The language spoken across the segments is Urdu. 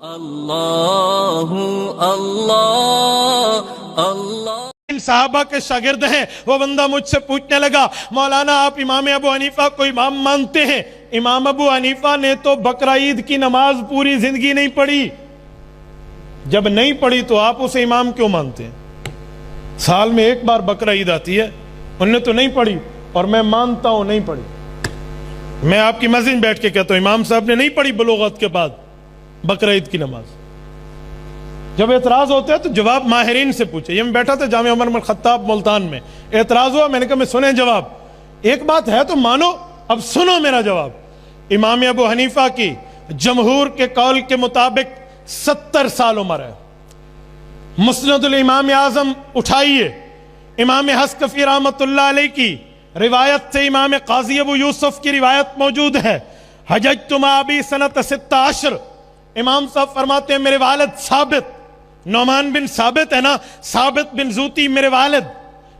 اللہ اللہ اللہ صحابہ کے شاگرد ہیں. وہ بندہ مجھ سے پوچھنے لگا مولانا آپ امام ابو حنیفہ کو امام مانتے ہیں؟ امام ابو حنیفہ نے تو بقرہ عید کی نماز پوری زندگی نہیں پڑھی. جب نہیں پڑھی تو آپ اسے امام کیوں مانتے ہیں؟ سال میں ایک بار بقرہ عید آتی ہے, انہوں نے تو نہیں پڑھی اور میں مانتا ہوں نہیں پڑھی. میں آپ کی مسجد میں بیٹھ کے کہتا ہوں امام صاحب نے نہیں پڑھی بلوغت کے بعد بقرہ عید کی نماز. جب اعتراض ہوتا ہے تو جواب ماہرین سے پوچھے. یہ میں بیٹھا تھا جامعہ عمر بن خطاب ملتان میں, اعتراض ہوا, میں نے کہا میں سنیں جواب, ایک بات ہے تو مانو, اب سنو میرا جواب. امام ابو حنیفہ کی جمہور کے قول کے مطابق 70 سال عمر ہے. مسند الامام اعظم اٹھائیے, امام حسکفی رحمۃ اللہ علیہ کی روایت سے امام قاضی ابو یوسف کی روایت موجود ہے. حججت مع ابی سنۃ 16, امام صاحب فرماتے ہیں میرے والد ثابت, نعمان بن ثابت ہے نا, ثابت بن زوتی میرے والد,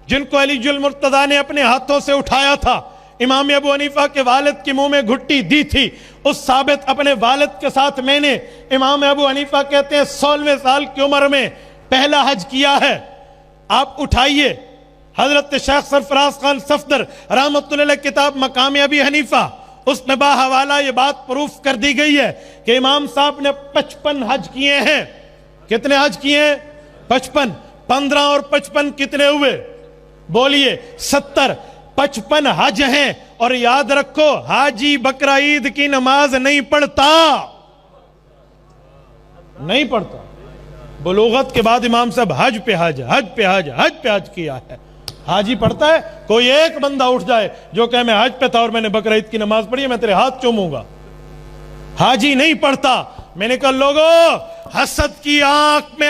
جن کو علی المرتضیٰ نے اپنے ہاتھوں سے اٹھایا تھا, امام ابو حنیفہ کے والد کے منہ میں گھٹی دی تھی, اس ثابت اپنے والد کے ساتھ میں نے, امام ابو حنیفہ کہتے ہیں 16ویں سال کی عمر میں پہلا حج کیا ہے. آپ اٹھائیے حضرت شیخ سرفراز خان صفدر رحمۃ اللہ علیہ کتاب مقام ابی حنیفہ, اس میں باحوالہ یہ بات پروف کر دی گئی ہے کہ امام صاحب نے 55 حج کیے ہیں. کتنے حج کیے ہیں؟ 55. 15 اور 55 کتنے ہوئے؟ بولیے 70. 55 حج ہیں. اور یاد رکھو حاجی بقرہ عید کی نماز نہیں پڑھتا, نہیں پڑھتا. بلوغت کے بعد امام صاحب حج پہ حج, حج پہ حج, حج پہ حج کیا ہے. حاجی پڑھتا ہے؟ کوئی ایک بندہ اٹھ جائے جو کہ میں حج پہ تھا اور میں نے بقرہ عید کی نماز پڑھی ہے, میں تیرے ہاتھ چوموں گا. حاجی نہیں پڑھتا. میں نے کہا لوگو, حسد کی آنکھ میں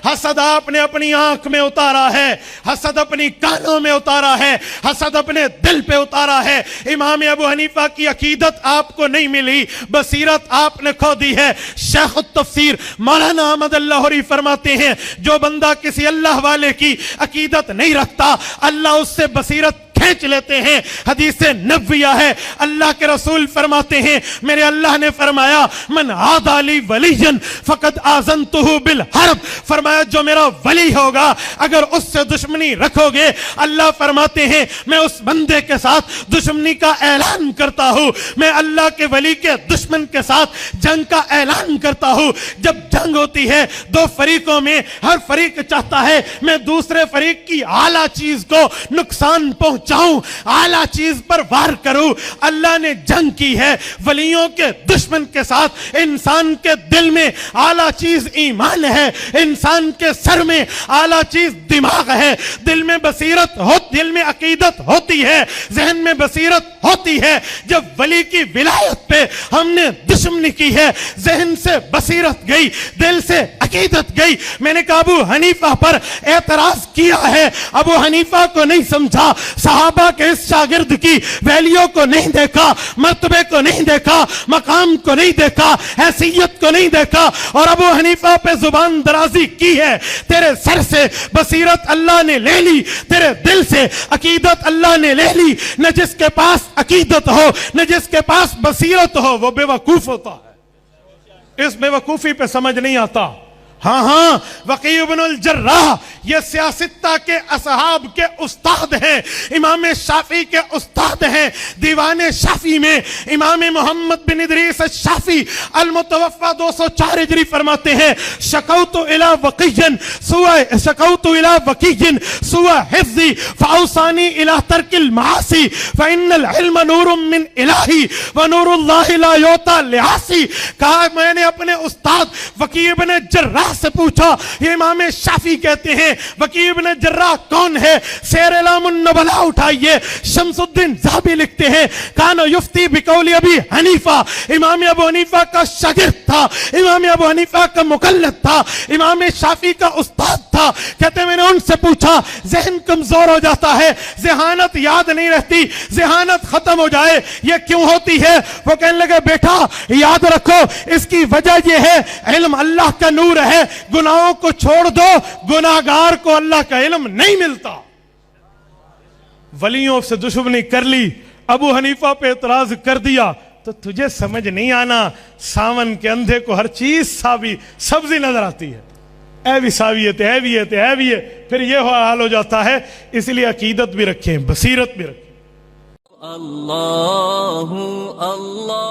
حسد آپ نے اپنی آنکھ میں اتارا ہے, حسد اپنی کانوں میں اتارا ہے, حسد اپنے دل پہ اتارا ہے. امام ابو حنیفہ کی عقیدت آپ کو نہیں ملی, بصیرت آپ نے کھو دی ہے. شیخ التفسیر مولانا احمد لاہوری فرماتے ہیں جو بندہ کسی اللہ والے کی عقیدت نہیں رکھتا اللہ اس سے بصیرت کھینچ لیتے ہیں. حدیث نبویہ ہے, اللہ کے رسول فرماتے ہیں میرے اللہ نے فرمایا من عادى لي وليا فقد آذنته بالحرب, فرمایا جو میرا ولی ہوگا اگر اس سے دشمنی رکھو گے, اللہ فرماتے ہیں میں اس بندے کے ساتھ دشمنی کا اعلان کرتا ہوں, میں اللہ کے ولی کے دشمن کے ساتھ جنگ کا اعلان کرتا ہوں. جب جنگ ہوتی ہے دو فریقوں میں, ہر فریق چاہتا ہے میں دوسرے فریق کی اعلیٰ چیز کو نقصان پہنچاؤں, اعلیٰ چیز پر وار کروں. اللہ نے جنگ کی ہے ولیوں کے دشمن کے ساتھ. انسان کے دل میں اعلیٰ چیز ایمان ہے, انسان کے سر میں اعلیٰ چیز دماغ ہے, دل میں بصیرت ہو, دل میں عقیدت ہوتی ہے, ذہن میں بصیرت ہوتی ہے. جب ولی کی ولایت پہ ہم نے دشمنی کی ہے, ذہن سے بصیرت گئی, دل سے عقیدت گئی. میں نے کہا ابو حنیفہ پر اعتراض کیا ہے, ابو حنیفہ کو نہیں سمجھا, صحابہ کے اس شاگرد کی ویلیو کو نہیں دیکھا, مرتبے کو نہیں دیکھا, مقام کو نہیں دیکھا, حیثیت کو نہیں دیکھا, اور ابو حنیفہ پہ زبان درازی کی ہے. تیرے سر سے بصیرت اللہ نے لے لی, تیرے دل سے عقیدت اللہ نے لے لی. نہ جس کے پاس عقیدت ہو, نہ جس کے پاس بصیرت ہو, وہ بے وقوف ہوتا ہے. اس بے وقوفی پہ سمجھ نہیں آتا. ہاں وقیع بن الجراح یہ سیاستہ کے اصحاب کے استاد ہیں, امام شافعی کے استاد ہیں. دیوان شافعی میں امام محمد بن ادریس الشافعی المتوفى 204 ہجری فرماتے ہیں شکوت الى وقیع سوء حفظی فاوصانی الى ترک المعاصی فان العلم نور من الہی ونور اللہ لا یعطى لعاصی. کہا میں نے اپنے استاد وقیع بن جراح سے پوچھا, یہ امام شافعی کہتے ہیں وقیع بن جراح کون ہے؟ سیر اعلام النبلاء اٹھائیے, شمس الدین ذہبی لکھتے ہیں کان یفتی بقول ابی حنیفہ, امام ابو حنیفہ کا شاگرد تھا, امام ابو حنیفہ کا مقلد تھا, امام شافعی کا استاد تھا. کہتے ہیں میں نے ان سے پوچھا ذہن کمزور ہو جاتا ہے, ذہانت یاد نہیں رہتی, ذہانت ختم ہو جائے, یہ کیوں ہوتی ہے؟ وہ کہنے لگے بیٹا یاد رکھو اس کی وجہ یہ ہے علم اللہ کا نور ہے, گناہوں کو چھوڑ دو, گناہگار کو اللہ کا علم نہیں ملتا. ولیوں سے دشمنی کر لی, ابو حنیفہ پہ اعتراض کر دیا, تو تو تجھے سمجھ نہیں آنا ساون کے اندھے کو ہر چیز ساوی سبزی نظر آتی ہے، اے بھی ساویت ہے، اے بھی ہے، اے بھی ہے، پھر یہ حال ہو جاتا ہے۔ اس لیے عقیدت بھی رکھیں، بصیرت بھی رکھیں۔ اللہ اللہ